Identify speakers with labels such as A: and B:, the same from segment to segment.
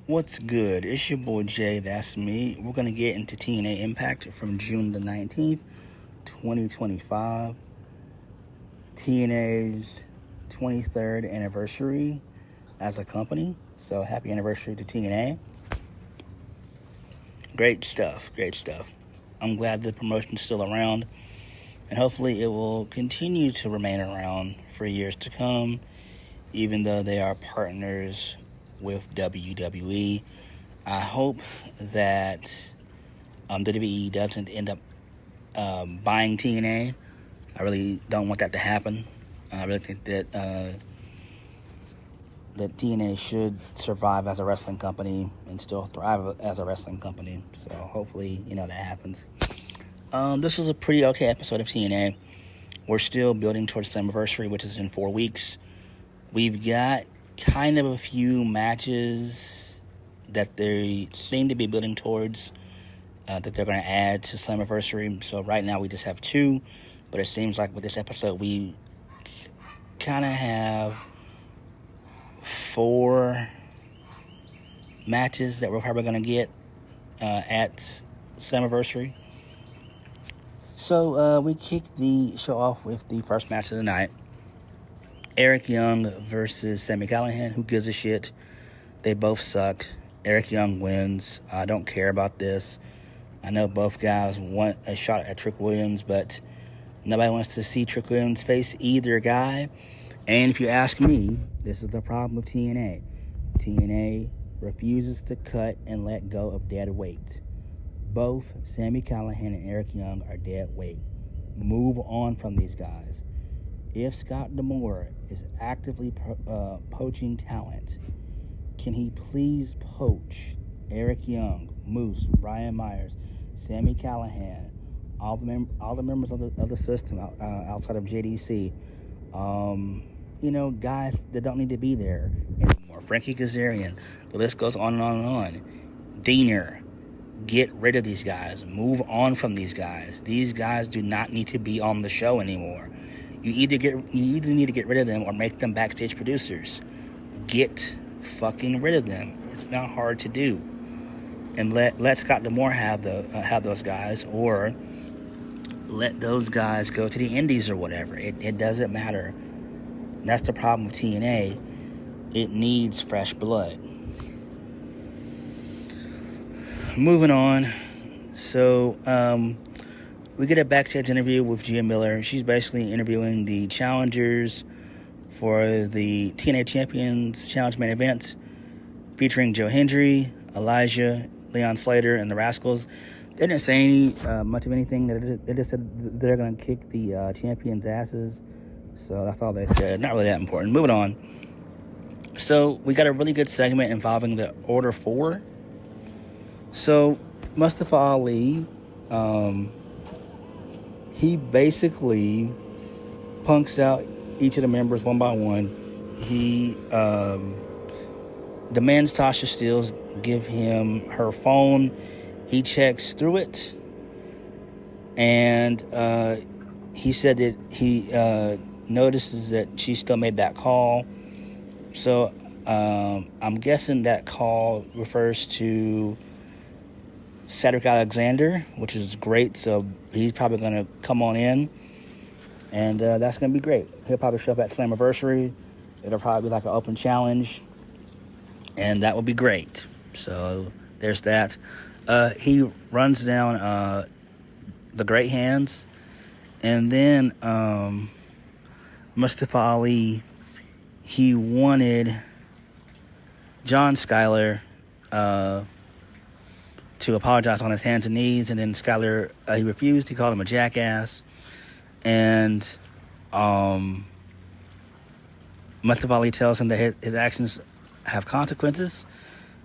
A: What's good? It's your boy JayThat'sMe. We're going to get into TNA Impact from June the 19th, 2025. TNA's 23rd anniversary as a company. So happy anniversary to TNA. Great stuff. I'm glad the promotion's still around. And hopefully it will continue to remain around for years to come, even though they are partners with WWE. I hope that WWE doesn't end up buying TNA. I really don't want that to happen. I really think that that TNA should survive as a wrestling company and still thrive as a wrestling company. So hopefully, that happens. This was a pretty okay episode of TNA. We're still building towards the Slammiversary, which is in 4 weeks. We've got kind of a few matches that they seem to be building towards that they're going to add to Slammiversary. So right now we just have 2, but it seems like with this episode we kind of have 4 matches that we're probably going to get at Slammiversary. So we kick the show off with the first match of the night. Eric Young versus Sami Callihan. Who gives a shit? They both suck. Eric Young wins. I don't care about this. I know both guys want a shot at Trick Williams, but nobody wants to see Trick Williams face either guy. And if you ask me, this is the problem with TNA. TNA refuses to cut and let go of dead weight. Both Sami Callihan and Eric Young are dead weight. Move on from these guys. If Scott D'Amore is actively poaching talent, can he please poach Eric Young, Moose, Brian Myers, Sami Callihan, all the members of the system outside of JDC, guys that don't need to be there anymore. Frankie Kazarian, the list goes on and on and on. Diener, get rid of these guys. Move on from these guys. These guys do not need to be on the show anymore. You either need to get rid of them or make them backstage producers. Get fucking rid of them. It's not hard to do. And let Scott D'Amore have those guys, or let those guys go to the indies or whatever. It doesn't matter. And that's the problem with TNA. It needs fresh blood. Moving on. So, we get a backstage interview with Gia Miller. She's basically interviewing the challengers for the TNA Champions Challenge main event, featuring Joe Hendry, Elijah, Leon Slater, and the Rascals. They didn't say much of anything. They just said they're going to kick the champions' asses. So that's all they said. Not really that important. Moving on. So we got a really good segment involving the Order 4. So Mustafa Ali, he basically punks out each of the members one by one. He demands Tasha Steelz give him her phone. He checks through it, and he said that he notices that she still made that call. So I'm guessing that call refers to Cedric Alexander, which is great. So he's probably going to come on in, and that's going to be great. He'll probably show up at Slammiversary. It'll probably be like an open challenge, and that will be great. So there's that. He runs down the Great Hands, and then Mustafa Ali, he wanted John Skyler to apologize on his hands and knees, and then Skyler, he refused. He called him a jackass, and Mustafa Ali tells him that his actions have consequences,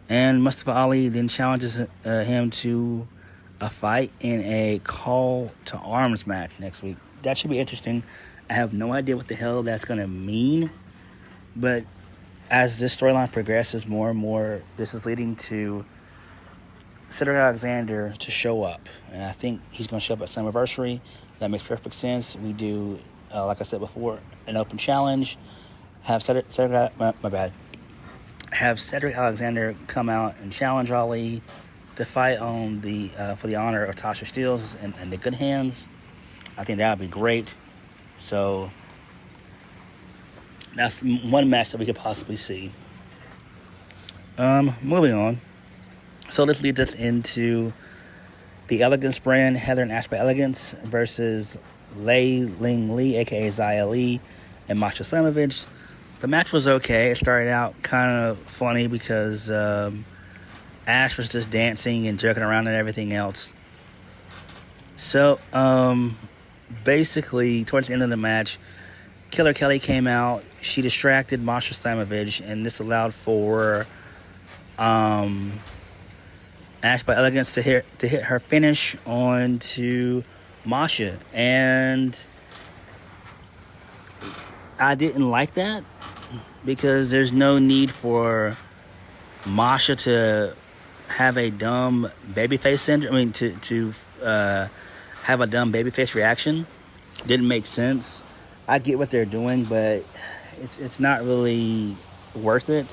A: and Mustafa Ali then challenges him to a fight in a call to arms match next week. That should be interesting. I have no idea what the hell that's going to mean, but as this storyline progresses more and more, this is leading to Cedric Alexander to show up, and I think he's going to show up at Slammiversary. That makes perfect sense. We do, like I said before, an open challenge, have my bad. Have Cedric Alexander come out and challenge Ali to fight on the for the honor of Tasha Steelz and the Good Hands. I think that would be great. So that's one match that we could possibly see. Moving on. So let's lead this into the Elegance brand, Heather and Ash by Elegance versus Lei Ling Lee, aka Xia Li, and Masha Slamovich. The match was okay. It started out kind of funny because Ash was just dancing and joking around and everything else. So, basically, towards the end of the match, Killer Kelly came out. She distracted Masha Slamovich, and this allowed for Ash by Elegance to hit her finish onto Masha. And I didn't like that because there's no need for Masha to have a dumb babyface syndrome. I mean, to have a dumb babyface reaction. Didn't make sense. I get what they're doing, but it's not really worth it.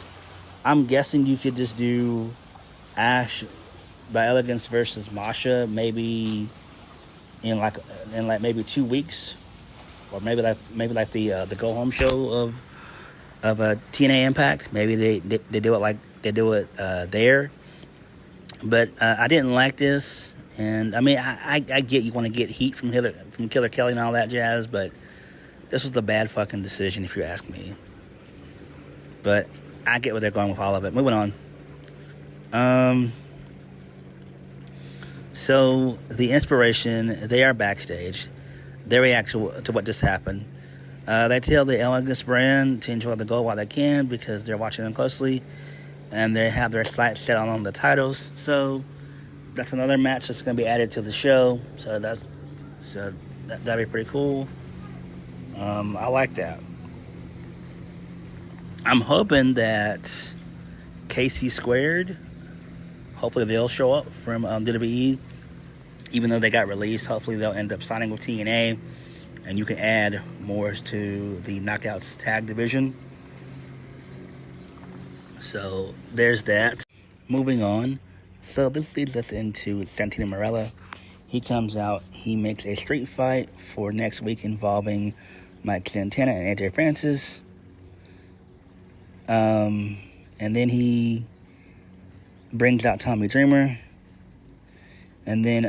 A: I'm guessing you could just do Ash by Elegance versus Masha maybe in like maybe 2 weeks, or maybe like the go home show of a TNA Impact. Maybe they do it like they do it there. But I didn't like this, and I mean I get you want to get heat from Killer Kelly and all that jazz, but this was a bad fucking decision if you ask me. But I get where they're going with all of it. Moving on. So the Inspiration, they are backstage. They react to what just happened. They tell the Elegance brand to enjoy the gold while they can because they're watching them closely, and they have their sights set on the titles. So that's another match that's going to be added to the show. So that'd be pretty cool. I like that. I'm hoping that KC Squared, hopefully they'll show up from WWE, even though they got released. Hopefully they'll end up signing with TNA, and you can add more to the Knockouts tag division. So there's that. Moving on. So this leads us into Santino Marella. He comes out. He makes a street fight for next week involving Mike Santana and AJ Francis. And then he brings out Tommy Dreamer. And then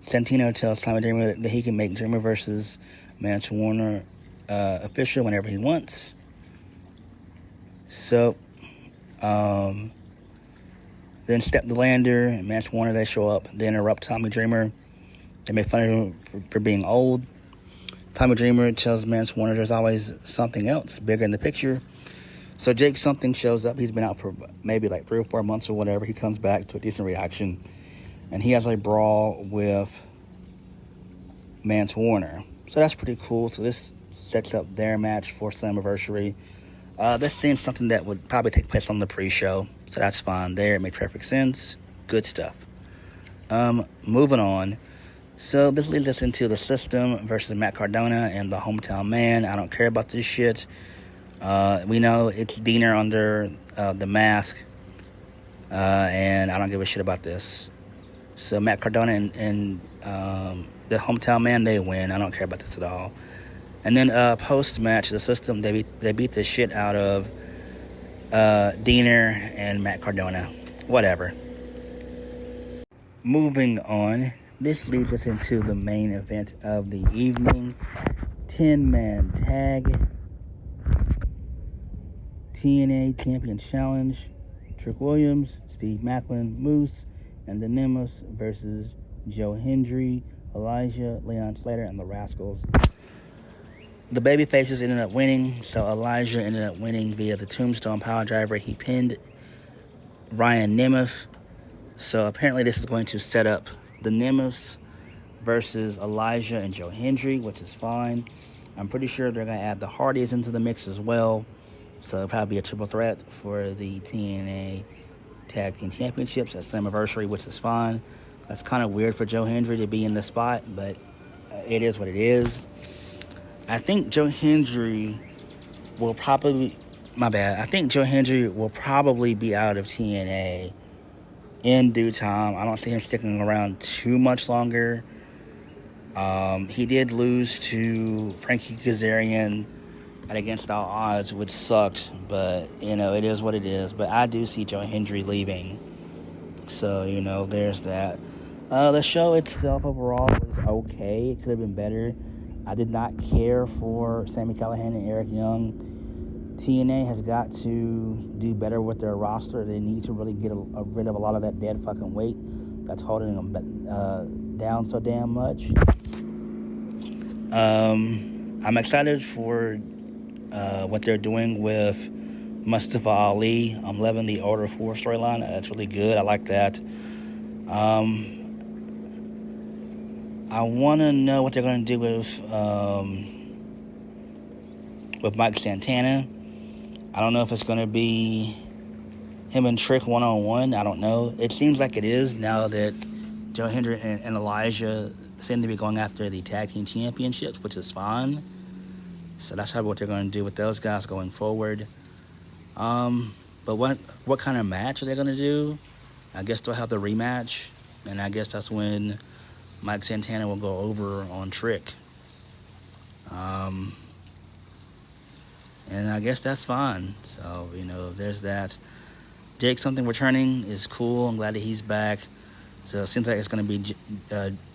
A: Santino tells Tommy Dreamer that he can make Dreamer versus Mance Warner official whenever he wants. So, then Step the Lander and Mance Warner, they show up. They interrupt Tommy Dreamer. They make fun of him for being old. Tommy Dreamer tells Mance Warner there's always something else bigger in the picture. So Jake Something shows up. He's been out for maybe like 3 or 4 months or whatever. He comes back to a decent reaction. And he has a brawl with Mance Warner. So that's pretty cool. So this sets up their match for Slammiversary. This seems something that would probably take place on the pre-show. So that's fine there. It makes perfect sense. Good stuff. Moving on. So this leads us into the System versus Matt Cardona and the Hometown Man. I don't care about this shit. We know it's Diener under the mask. And I don't give a shit about this. So Matt Cardona and the Hometown Man, they win. I don't care about this at all. And then post-match, the System, they beat the shit out of Diener and Matt Cardona. Whatever. Moving on. This leads us into the main event of the evening. 10-man tag. TNA Champion Challenge. Trick Williams, Steve Macklin, Moose, and the Nemeth versus Joe Hendry, Elijah, Leon Slater, and the Rascals. The babyfaces ended up winning, so Elijah ended up winning via the Tombstone Power-Driver. He pinned Ryan Nemeth. So apparently this is going to set up the Nemeths versus Elijah and Joe Hendry, which is fine. I'm pretty sure they're going to add the Hardys into the mix as well. So it'll probably be a triple threat for the TNA Tag Team Championships at Slammiversary, which is fine. That's kind of weird for Joe Hendry to be in the spot, but it is what it is. I think Joe Hendry will probably, my bad, I think Joe Hendry will probably be out of TNA in due time. I don't see him sticking around too much longer. He did lose to Frankie Kazarian at Against All Odds, which sucked, but, it is what it is. But I do see Joe Hendry leaving. So, there's that. The show itself overall was okay. It could have been better. I did not care for Sami Callihan and Eric Young. TNA has got to do better with their roster. They need to really get rid of a lot of that dead fucking weight that's holding them down so damn much. I'm excited for what they're doing with Mustafa Ali. I'm loving the Order 4 storyline. That's really good. I like that. I want to know what they're going to do with Mike Santana. I don't know if it's going to be him and Trick one-on-one. I don't know. It seems like it is now that Joe Hendry and Elijah seem to be going after the tag team championships, which is fine. So that's probably what they're going to do with those guys going forward. But what kind of match are they going to do? I guess they'll have the rematch, and I guess that's when Mike Santana will go over on Trick. And I guess that's fine. So, there's that. Jake Something returning is cool. I'm glad that he's back. So it seems like it's going to be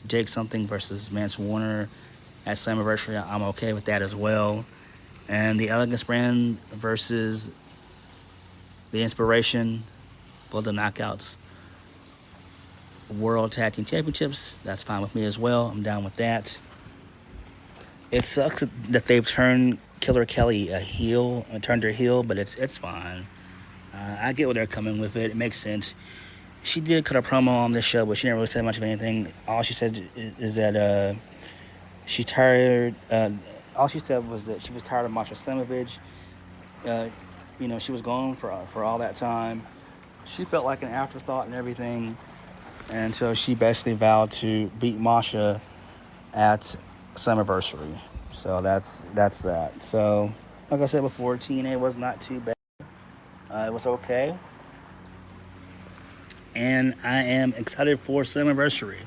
A: Jake Something versus Mance Warner at Slammiversary. I'm okay with that as well. And the Elegance brand versus the Inspiration for the Knockouts World Tag Team Championships. That's fine with me as well. I'm down with that. It sucks that they've turned Killer Kelly a heel and turned her heel, but it's fine. I get where they're coming with it. It makes sense. She did cut a promo on this show, but she didn't really say much of anything. All she said is that she's tired. All she said was that she was tired of Masha Slamovich. She was gone for all that time. She felt like an afterthought and everything, and so she basically vowed to beat Masha at Slammiversary. So that's that. So, like I said before, TNA was not too bad. It was okay. And I am excited for Slammiversary.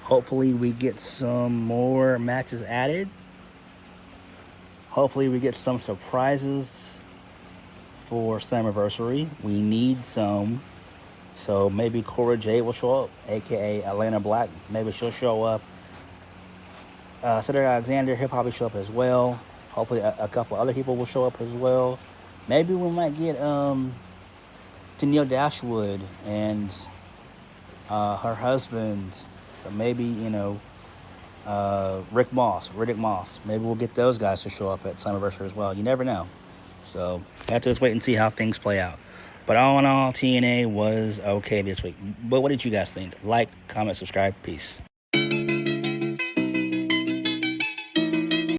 A: Hopefully we get some more matches added. Hopefully we get some surprises for Slammiversary. We need some. So maybe Cora Jade will show up, a.k.a. Atlanta Black. Maybe she'll show up. Cedric Alexander, he'll probably show up as well. Hopefully a couple other people will show up as well. Maybe we might get Tennille Dashwood and her husband. So maybe, Riddick Moss. Maybe we'll get those guys to show up at Slammiversary as well. You never know. So we have to just wait and see how things play out. But all in all, TNA was okay this week. But what did you guys think? Like, comment, subscribe. Peace.